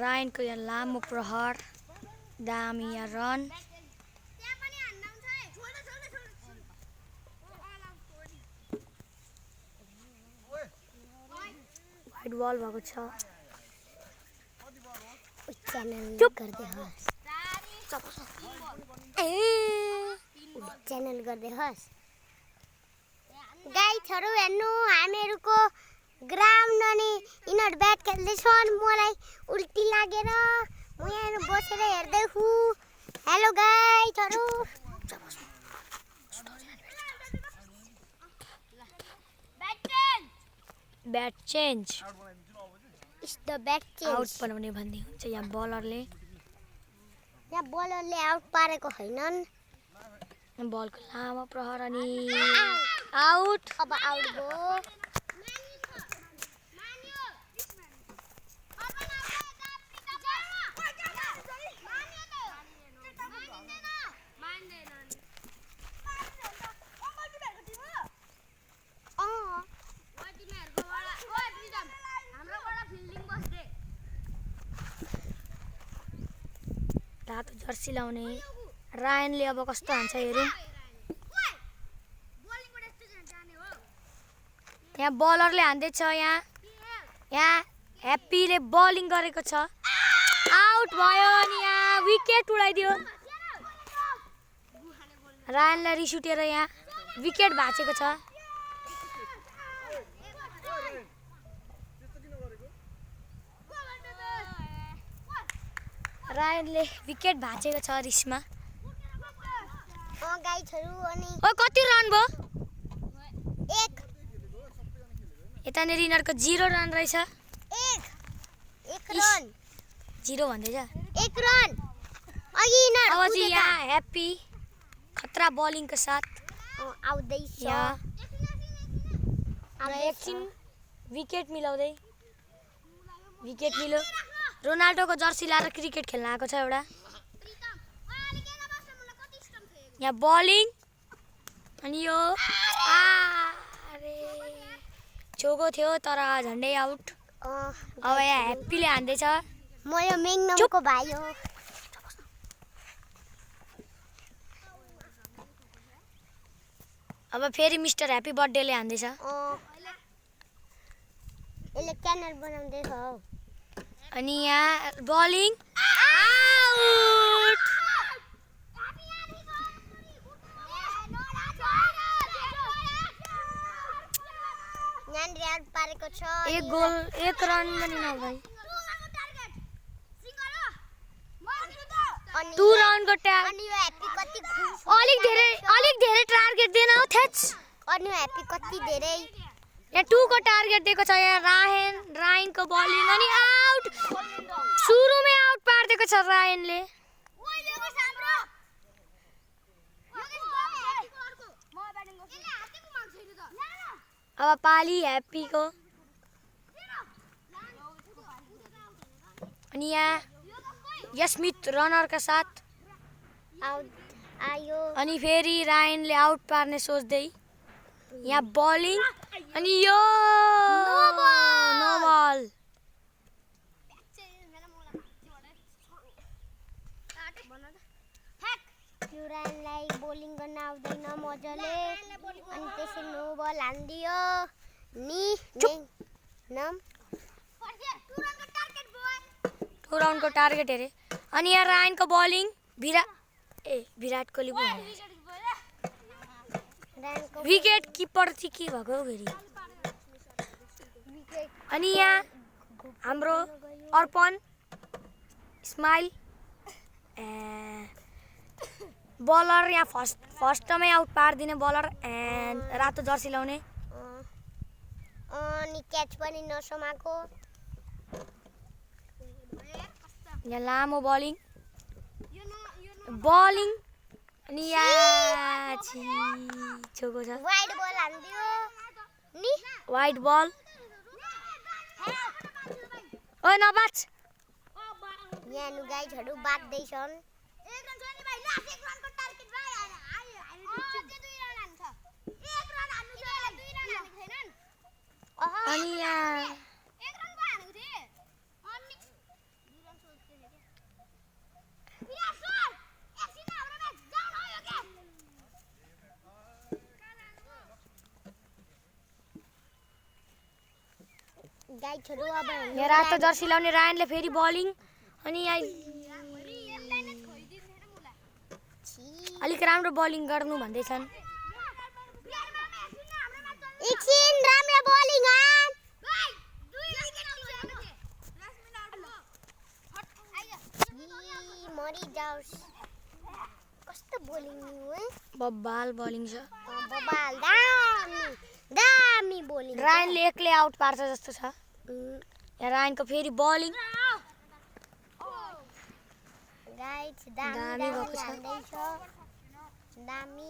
रायनको यहाँ लामो प्रहार दामी यहाँ रन वाइड बल भएको छ च्यानल गर्दै हस् गाइजहरु हेर्नु हामीहरुको ग्राउन्ड अनि इनर ब्याट खेल्दैछन् मलाई उल्टी लागेर म यहाँ बसेर हेर्दै छु हेलो गाइजहरु bat change is the bat change out बनाउने भन्ने हुन्छ यहाँ बलरले आउट पारेको हैनन् बलको लामो प्रहार अनि आउट अब आउट भयो तातो जर्सी लाउने रायनले अब कस्तो हान्छ हेरौँ यहाँ बलरले हान्दैछ यहाँ ह्याप्पीले बलिङ गरेको छ आउट भयो अनि यहाँ विकेट उडाइदियो रायनलाई रिस उठेर यहाँ विकेट भाँचेको छ रायनले विकेट भाँचेको छ रिसमा गाइजहरु अनि ओ कति रन भयो 1 यतानेर यिनीहरूको 0 रन रहेछ 1 रन 0 भन्दैछ 1 रन अघि यिनीहरु अब चाहिँ यहाँ ह्याप्पी खतरा बलिङको साथ आउँदैछ यहाँ एकछिन विकेट मिलाउँदै विकेट मिल्यो रोनाल्डोको जर्सी लाएर क्रिकेट खेल्न आएको छ एउटा यहाँ बलिङ अनि यो अरे छोको थियो तर झन्डै आउट अब यहाँ ह्याप्पीले हान्दैछ म यो मेङनमको भाइ हो अब फेरि मिस्टर ह्याप्पी बर्थडेले हान्दैछ यसले च्यानल बनाउँदै छ अनि यहाँ बलिङ आउट यहाँनिर आउट पारेको छ एक गोल एक रन पनि नभई 2 रनको ट्याग अनि यो ह्याप्पी कति अलिक धेरै टार्गेट दिएन हो थ्याच अनि यो ह्याप्पी कति धेरै यहाँ 2 को टार्गेट दिएको छ यहाँ रायनको बलिङ अनि आउट सुरुमै आउट पार्दिएको छ रायनले अब पाली ह्याप्पीको अनि यहाँ यस्मित रनरका साथ आउट आयो अनि फेरि रायनले आउट पार्ने सोच्दै यहाँ बलिङ अनि यो नो बल युरानलाई बोलिङ गर्न आउँदैन मजाले अनि त्यसै नो बल हान्दियो नि नम 2 राउन्डको टार्गेट हेरे अनि यहाँ रायनको bowling Virat Kohli wicket keeper चाहिँ के भएको फेरि अनि यहाँ हाम्रो अर्पण स्माइल बलर यहाँ फर्स्टमै आउट पारिदिने बलर एन्ड रातो जर्सी लाउने अनि क्याच पनि नसमाको यहाँ लामो बलिङ अनि यहाँ छोको छ वाइड बल हान्दियो नि वाइड बल ओ नबाच यहाँ नु गाइजहरु बाध्दैछन् अनि यहाँ गाइजहरु अब यहाँ रातो जर्सी लाउने रायनले फेरि बलिङ अनि यहाँ अलिक राम्रो बलिङ गर्नु भन्दैछन्। एकछिन राम्रो बलिङ मरि जाओस्। कस्तो बलिङ है बब्बाल बलिङ छ। बबाल दामी दामी बलिङ। रायनले एक्लै आउट पार्छ जस्तो छ। यहाँ रायनको फेरि बलिङ गाइज दामी दामी भएको छ। हान्दैछ दामी।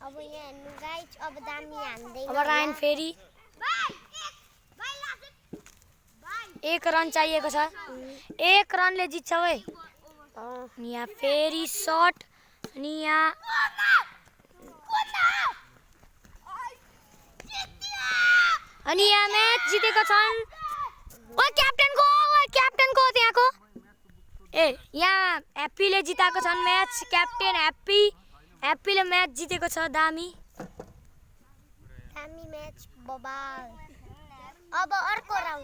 अब यहाँ हेर्नु गाइज अब दामी हान्दै अब रायन फेरि 1 रन चाहिएको छ। 1 रनले जित्छ है। अनि यहाँ फेरि सट अनि यहाँ म्याच जितेको छन्। ओ क्याप्टेनको त्यहाँको यहाँ ह्याप्पीले जिताएको छन् म्याच। क्याप्टेन ह्याप्पीले म्याच जितेको छ। दामी दामी म्याच बबाल। अब अर्को राउन्ड